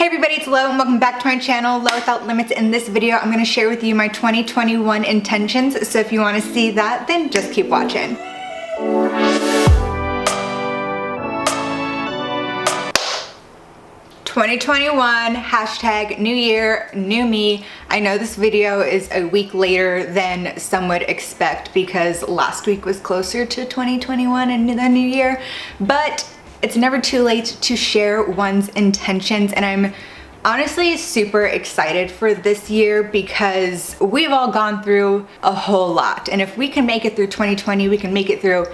Hey everybody, it's Lo and welcome back to my channel, Lo Without Limits. In this video, I'm going to share with you my 2021 intentions. So if you want to see that, then just keep watching. #2021, hashtag new year, new me. I know this video is a week later than some would expect because last week was closer to 2021 and the new year, but it's never too late to share one's intentions, and I'm honestly super excited for this year because we've all gone through a whole lot, and if we can make it through 2020, we can make it through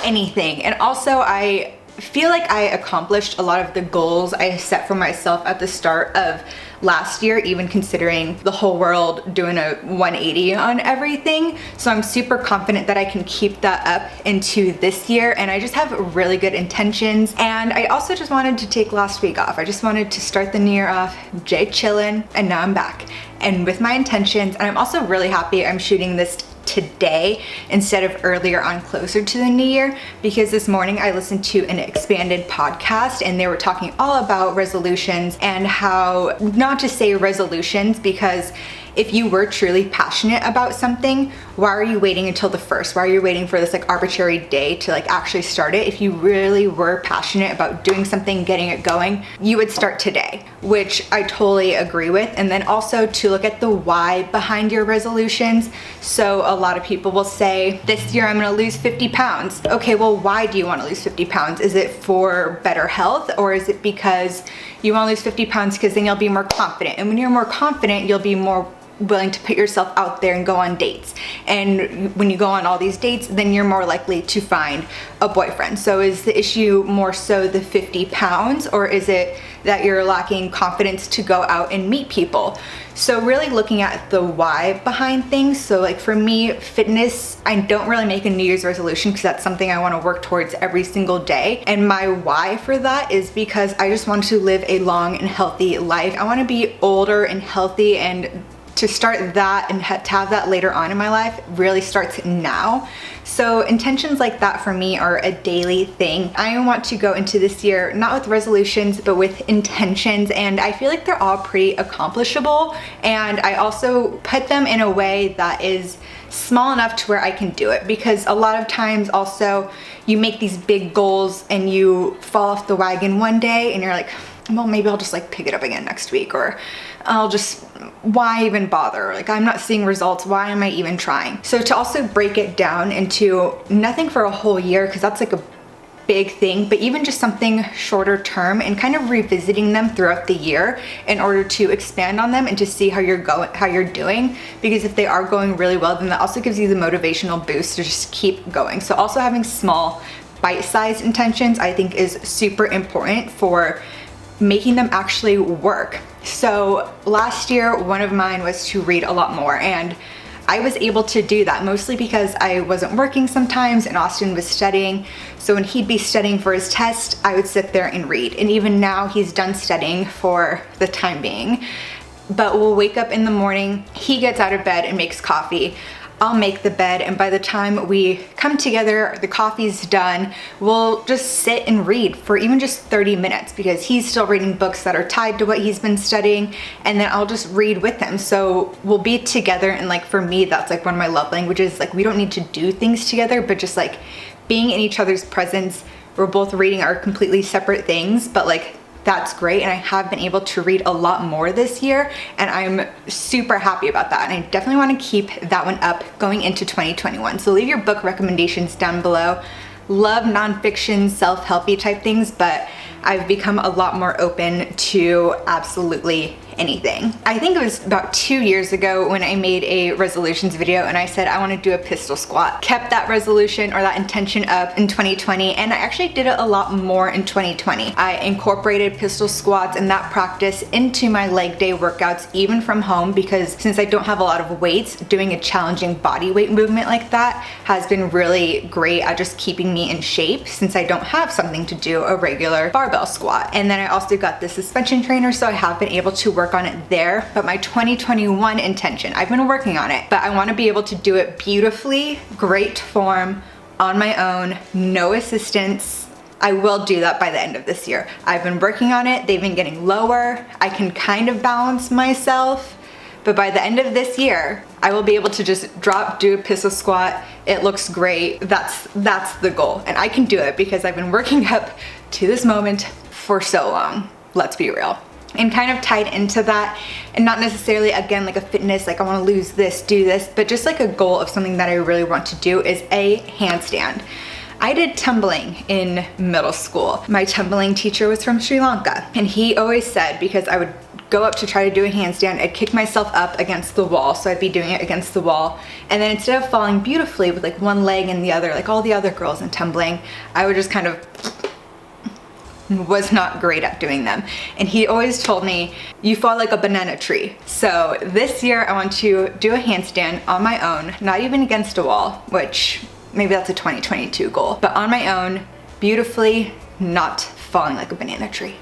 anything. And also I feel like I accomplished a lot of the goals I set for myself at the start of last year, even considering the whole world doing a 180 on everything. So I'm super confident that I can keep that up into this year, and I just have really good intentions. And I also just wanted to take last week off. I just wanted to start the new year off chillin', and now I'm back and with my intentions. And I'm also really happy I'm shooting this today instead of earlier on closer to the new year, because this morning I listened to an expanded podcast and they were talking all about resolutions and how not to say resolutions, because if you were truly passionate about something, why are you waiting until the first? Why are you waiting for this like arbitrary day to like actually start it? If you really were passionate about doing something, getting it going, you would start today, which I totally agree with. And then also to look at the why behind your resolutions. So a lot of people will say, this year I'm gonna lose 50 pounds. Okay, well, why do you wanna lose 50 pounds? Is it for better health, or is it because you wanna lose 50 pounds because then you'll be more confident? And when you're more confident, you'll be more willing to put yourself out there and go on dates. And when you go on all these dates, then you're more likely to find a boyfriend. So is the issue more so the 50 pounds, or is it that you're lacking confidence to go out and meet people? So really looking at the why behind things. So like for me, fitness, I don't really make a New Year's resolution because that's something I want to work towards every single day. And my why for that is because I just want to live a long and healthy life. I want to be older and healthy, and to start that and to have that later on in my life really starts now. So intentions like that for me are a daily thing. I want to go into this year not with resolutions but with intentions, and I feel like they're all pretty accomplishable, and I also put them in a way that is small enough to where I can do it, because a lot of times also you make these big goals and you fall off the wagon one day and you're like, well, maybe I'll just like pick it up again next week, or I'll just, why even bother? Like, I'm not seeing results, why am I even trying? So to also break it down into nothing for a whole year, because that's like a big thing, but even just something shorter term and kind of revisiting them throughout the year in order to expand on them and to see how you're doing, because if they are going really well, then that also gives you the motivational boost to just keep going. So also having small bite-sized intentions I think is super important for making them actually work. So last year, one of mine was to read a lot more, and I was able to do that mostly because I wasn't working sometimes and Austin was studying. So when he'd be studying for his test, I would sit there and read. And even now he's done studying for the time being, but we'll wake up in the morning, he gets out of bed and makes coffee. I'll make the bed, and by the time we come together, the coffee's done, we'll just sit and read for even just 30 minutes because he's still reading books that are tied to what he's been studying, and then I'll just read with him. So we'll be together, and like for me, that's like one of my love languages. Like, we don't need to do things together, but just like being in each other's presence. We're both reading our completely separate things, but like that's great, and I have been able to read a lot more this year, and I'm super happy about that, and I definitely want to keep that one up going into 2021. So leave your book recommendations down below. Love nonfiction, self-helpy type things, but I've become a lot more open to absolutely anything. I think it was about 2 years ago when I made a resolutions video and I said I want to do a pistol squat. Kept that resolution or that intention up in 2020, and I actually did it a lot more in 2020. I incorporated pistol squats and that practice into my leg day workouts even from home, because since I don't have a lot of weights, doing a challenging body weight movement like that has been really great at just keeping me in shape, since I don't have something to do a regular barbell squat. And then I also got the suspension trainer, so I have been able to work on it there. But my 2021 intention, I've been working on it, but I want to be able to do it beautifully, great form, on my own, no assistance, I will do that by the end of this year. I've been working on it. They've been getting lower. I can kind of balance myself, but by the end of this year, I will be able to just drop, do a pistol squat. It looks great. That's the goal. And I can do it because I've been working up to this moment for so long. Let's be real. And kind of tied into that, and not necessarily again like a fitness, like I want to lose this, do this, but just like a goal of something that I really want to do is a handstand. I did tumbling in middle school. My tumbling teacher was from Sri Lanka, and he always said, because I would go up to try to do a handstand, I'd kick myself up against the wall, so I'd be doing it against the wall, and then instead of falling beautifully with like one leg and the other, like all the other girls in tumbling, I would just kind of was not great at doing them. And he always told me, you fall like a banana tree. So this year I want to do a handstand on my own, not even against a wall, which maybe that's a 2022 goal, but on my own, beautifully, not falling like a banana tree.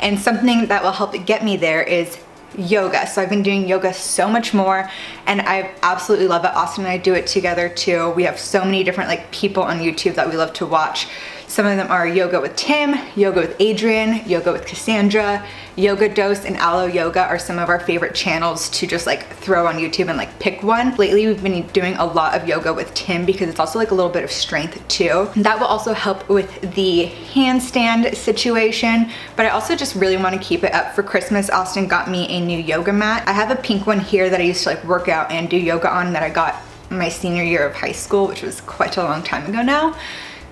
And something that will help get me there is yoga. So I've been doing yoga so much more, and I absolutely love it. Austin and I do it together too. We have so many different like people on YouTube that we love to watch. Some of them are Yoga with Tim, Yoga with Adrian, Yoga with Cassandra, Yoga Dose, and Aloe Yoga are some of our favorite channels to just like throw on YouTube and like pick one. Lately we've been doing a lot of yoga with Tim because it's also like a little bit of strength too. That will also help with the handstand situation, but I also just really want to keep it up for Christmas. Austin got me a new yoga mat. I have a pink one here that I used to like work out and do yoga on that I got my senior year of high school, which was quite a long time ago now.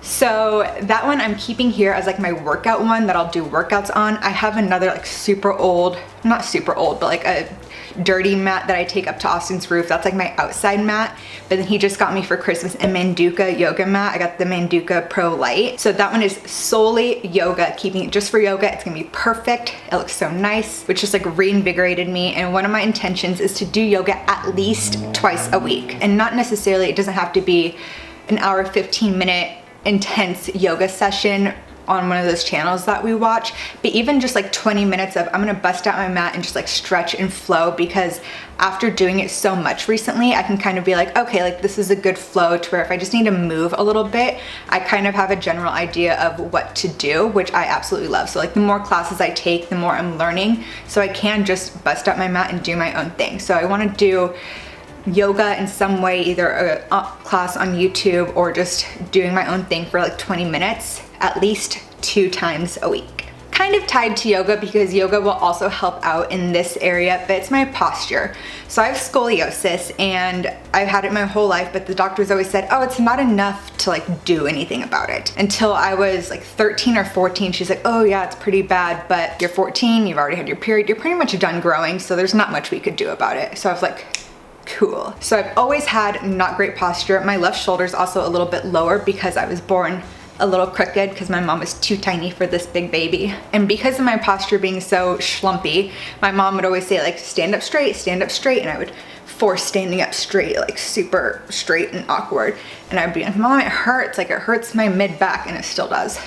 So that one I'm keeping here as like my workout one that I'll do workouts on. I have another like super old, not super old, but like a dirty mat that I take up to Austin's roof. That's like my outside mat. But then he just got me for Christmas a Manduka yoga mat. I got the Manduka Pro Light. So that one is solely yoga, keeping it just for yoga. It's gonna be perfect. It looks so nice, which just like reinvigorated me. And one of my intentions is to do yoga at least twice a week. And not necessarily, it doesn't have to be an hour, 15-minute intense yoga session on one of those channels that we watch, but even just like 20 minutes of I'm gonna bust out my mat and just like stretch and flow, because after doing it so much recently, I can kind of be like, okay, like this is a good flow to where if I just need to move a little bit, I kind of have a general idea of what to do, which I absolutely love. So like the more classes I take, the more I'm learning, so I can just bust out my mat and do my own thing. So I wanna do yoga in some way, either a class on YouTube or just doing my own thing for like 20 minutes, at least 2 times a week. Kind of tied to yoga because yoga will also help out in this area, but it's my posture. So I have scoliosis and I've had it my whole life, but the doctors always said, oh, it's not enough to like do anything about it. Until I was like 13 or 14, she's like, oh yeah, it's pretty bad, but you're 14, you've already had your period, you're pretty much done growing, so there's not much we could do about it. So I was like, cool. So I've always had not great posture. My left shoulder is also a little bit lower because I was born a little crooked because my mom was too tiny for this big baby. And because of my posture being so schlumpy, my mom would always say like, stand up straight, and I would force standing up straight, like super straight and awkward. And I'd be like, Mom, it hurts. Like it hurts my mid back, and it still does.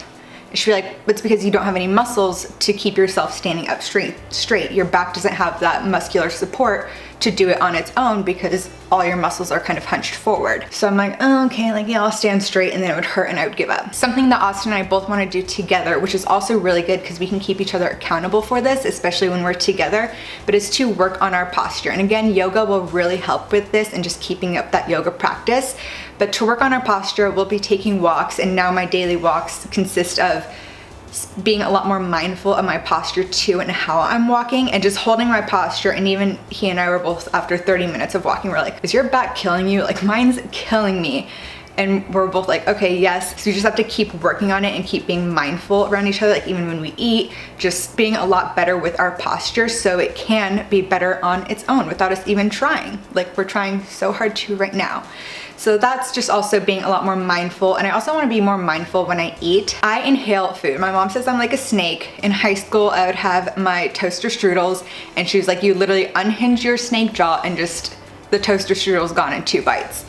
And she'd be like, it's because you don't have any muscles to keep yourself standing up straight. Your back doesn't have that muscular support to do it on its own because all your muscles are kind of hunched forward. So I'm like, oh, okay, like yeah, I'll stand straight, and then it would hurt and I would give up. Something that Austin and I both want to do together, which is also really good because we can keep each other accountable for this, especially when we're together, but is to work on our posture. And again, yoga will really help with this and just keeping up that yoga practice. But to work on our posture, we'll be taking walks, and now my daily walks consist of being a lot more mindful of my posture too and how I'm walking and just holding my posture. And even he and I were both, after 30 minutes of walking, we're like, is your back killing you? Like mine's killing me. And we're both like, okay, yes. So we just have to keep working on it and keep being mindful around each other. Like even when we eat, just being a lot better with our posture so it can be better on its own without us even trying. Like we're trying so hard to right now. So that's just also being a lot more mindful. And I also want to be more mindful when I eat. I inhale food. My mom says I'm like a snake. In high school, I would have my toaster strudels, and she was like, you literally unhinge your snake jaw and just the toaster strudel's gone in 2 bites.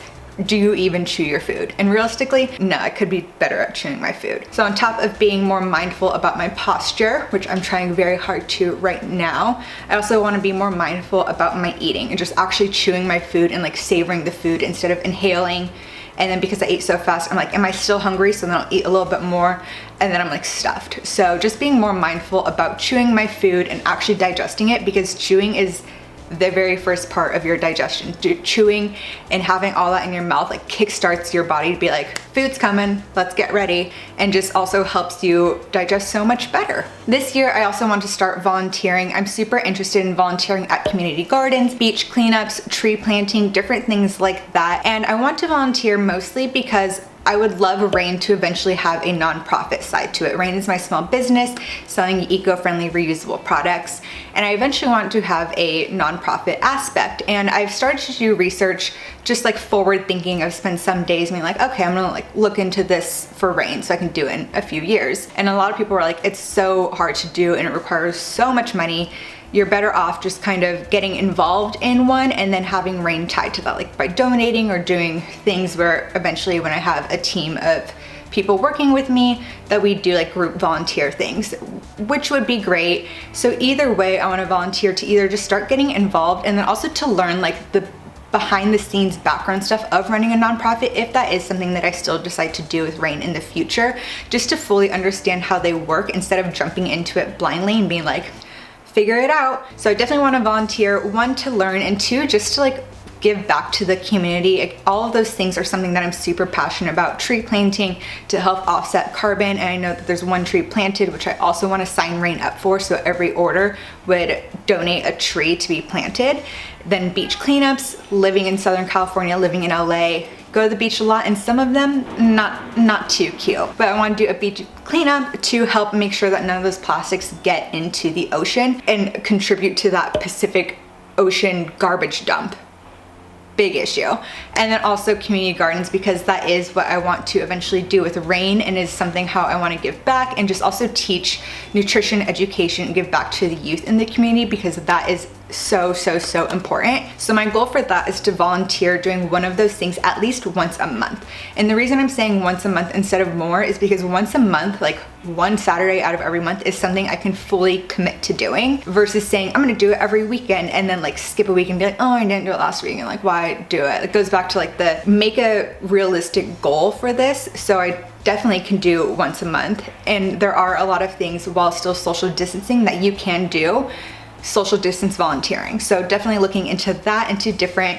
Do you even chew your food? And realistically, no, I could be better at chewing my food. So on top of being more mindful about my posture, which I'm trying very hard to right now, I also want to be more mindful about my eating and just actually chewing my food and like savoring the food instead of inhaling And then because I ate so fast, I'm like, am I still hungry? So then I'll eat a little bit more, and then I'm like stuffed. So just being more mindful about chewing my food and actually digesting it, because chewing is the very first part of your digestion. Chewing and having all that in your mouth like kickstarts your body to be like, food's coming, let's get ready, and just also helps you digest so much better. This year I also want to start volunteering. I'm super interested in volunteering at community gardens, beach cleanups, tree planting, different things like that. And I want to volunteer mostly because I would love Rain to eventually have a nonprofit side to it. Rain is my small business selling eco-friendly reusable products, and I eventually want to have a nonprofit aspect. And I've started to do research, just like forward thinking. I've spent some days being like, okay, I'm gonna like look into this for Rain so I can do it in a few years. And a lot of people were like, it's so hard to do and it requires so much money. You're better off just kind of getting involved in one and then having Rain tied to that, like by donating or doing things where eventually when I have a team of people working with me, that we do like group volunteer things, which would be great. So either way, I want to volunteer to either just start getting involved and then also to learn like the behind the scenes background stuff of running a nonprofit, if that is something that I still decide to do with Rain in the future, just to fully understand how they work instead of jumping into it blindly and being like, figure it out. So I definitely want to volunteer, one, to learn, and two, just to like give back to the community. All of those things are something that I'm super passionate about. Tree planting to help offset carbon, and I know that there's one tree planted, which I also want to sign Rain up for, so every order would donate a tree to be planted. Then beach cleanups, living in Southern California, living in LA, go to the beach a lot, and some of them not too cute. But I want to do a beach cleanup to help make sure that none of those plastics get into the ocean and contribute to that Pacific Ocean garbage dump. Big issue. And then also community gardens, because that is what I want to eventually do with Rain, and is something how I want to give back and just also teach nutrition education and give back to the youth in the community, because that is so important. So my goal for that is to volunteer doing one of those things at least once a month. And the reason I'm saying once a month instead of more is because once a month, like one Saturday out of every month, is something I can fully commit to doing, versus saying I'm gonna do it every weekend and then like skip a week and be like, oh, I didn't do it last week, and like, why do it? It goes back to like the make a realistic goal for this. So I definitely can do once a month, and there are a lot of things while still social distancing that you can do social distance volunteering. So definitely looking into that, into different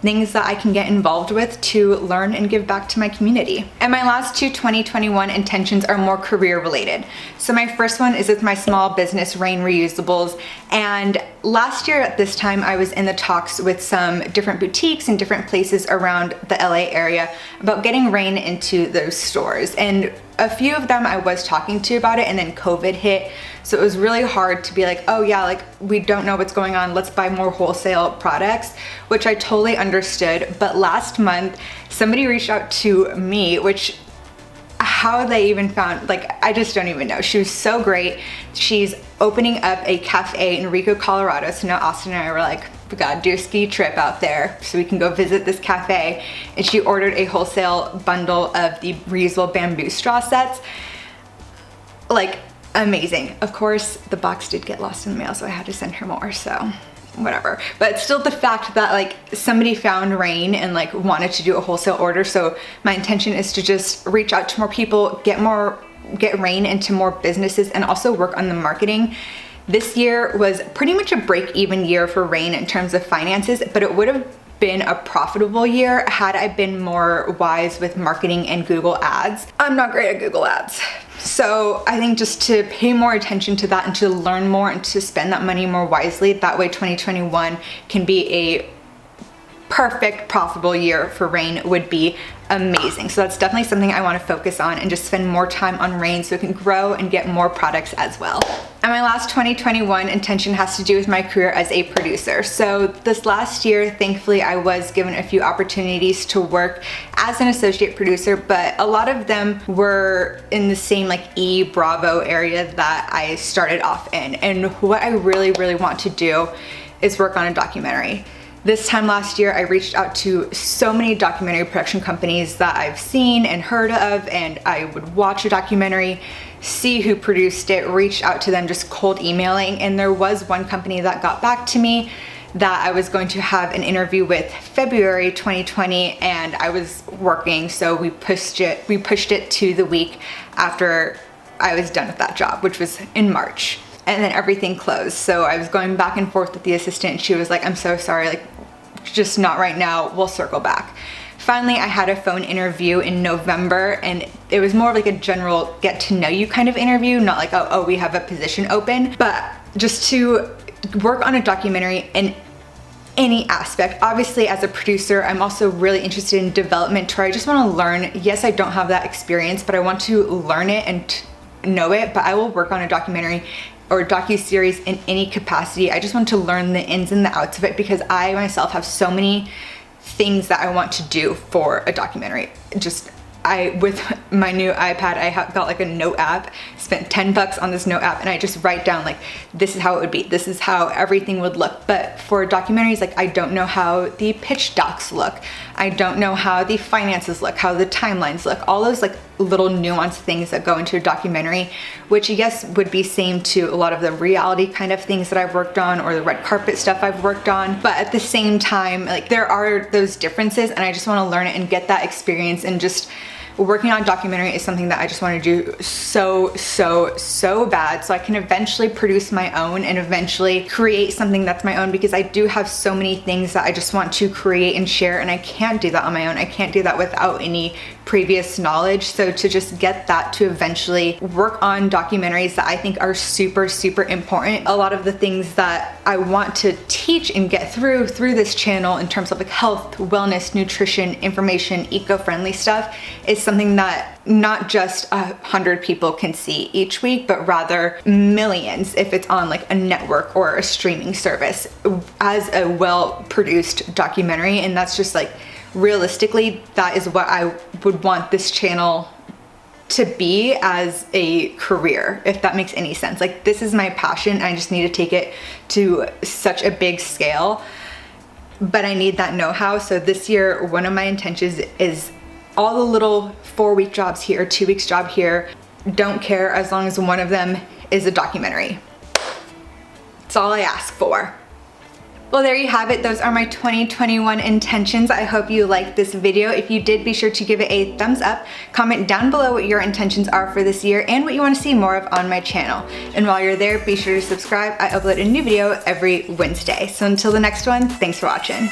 things that I can get involved with to learn and give back to my community. And my last two 2021 intentions are more career related. So my first one is with my small business, Rain Reusables. And last year at this time, I was in the talks with some different boutiques and different places around the LA area about getting Rain into those stores. And a few of them I was talking to about it, and then COVID hit. So it was really hard to be like, oh yeah, like we don't know what's going on, let's buy more wholesale products, which I totally understood. But last month, somebody reached out to me, which how they even found, like, I just don't even know. She was so great. She's opening up a cafe in Rico, Colorado. So now Austin and I were like, we gotta do a ski trip out there so we can go visit this cafe. And she ordered a wholesale bundle of the reusable bamboo straw sets. Like, amazing. Of course, the box did get lost in the mail, so I had to send her more, so whatever. But still, the fact that like somebody found Rain and like wanted to do a wholesale order. So my intention is to just reach out to more people, get Rain into more businesses, and also work on the marketing. This year was pretty much a break-even year for Rain in terms of finances, but it would have been a profitable year had I been more wise with marketing and Google Ads. I'm not great at Google Ads. So I think just to pay more attention to that and to learn more and to spend that money more wisely, that way 2021 can be a perfect profitable year for Rain would be amazing. So that's definitely something I want to focus on and just spend more time on Rain so it can grow and get more products as well. And my last 2021 intention has to do with my career as a producer. So this last year, thankfully, I was given a few opportunities to work as an associate producer, but a lot of them were in the same like Bravo area that I started off in. And what I really want to do is work on a documentary. This time last year, I reached out to so many documentary production companies that I've seen and heard of, and I would watch a documentary, see who produced it, reach out to them just cold emailing, and there was one company that got back to me. that I was going to have an interview with February 2020, and I was working, so we pushed it to the week after I was done with that job, which was in March. And then everything closed. So I was going back and forth with the assistant, and she was like, I'm so sorry, like, just not right now, we'll circle back. Finally, I had a phone interview in November, and it was more of like a general get to know you kind of interview, not like, oh, we have a position open, but just to work on a documentary in any aspect. Obviously, as a producer, I'm also really interested in development where I just want to learn. Yes, I don't have that experience, but I want to learn it and know it, but I will work on a documentary or docu-series in any capacity. I just want to learn the ins and the outs of it because I myself have so many things that I want to do for a documentary. With my new iPad, I got like a note app, spent 10 bucks on this note app, and I just write down like, this is how it would be, this is how everything would look. But for documentaries, like, I don't know how the pitch docs look. I don't know how the finances look, how the timelines look, all those like little nuanced things that go into a documentary, which I guess would be same to a lot of the reality kind of things that I've worked on or the red carpet stuff I've worked on. But at the same time, like, there are those differences, and I just want to learn it and get that experience. And just working on a documentary is something that I just want to do so bad, so I can eventually produce my own and eventually create something that's my own, because I do have so many things that I just want to create and share, and I can't do that on my own. I can't do that without any previous knowledge. So to just get that, to eventually work on documentaries that I think are super important. A lot of the things that I want to teach and get through this channel in terms of like health, wellness, nutrition, information, eco-friendly stuff is something that not just 100 people can see each week, but rather millions if it's on like a network or a streaming service as a well-produced documentary. And that's just like, realistically, that is what I would want this channel to be as a career, if that makes any sense. Like, this is my passion. I just need to take it to such a big scale, but I need that know-how. So this year, one of my intentions is all the little 4-week jobs here, 2 weeks job here, don't care as long as one of them is a documentary. That's all I ask for. Well, there you have it. Those are my 2021 intentions. I hope you liked this video. If you did, be sure to give it a thumbs up. Comment down below what your intentions are for this year and what you want to see more of on my channel. And while you're there, be sure to subscribe. I upload a new video every Wednesday. So until the next one, thanks for watching.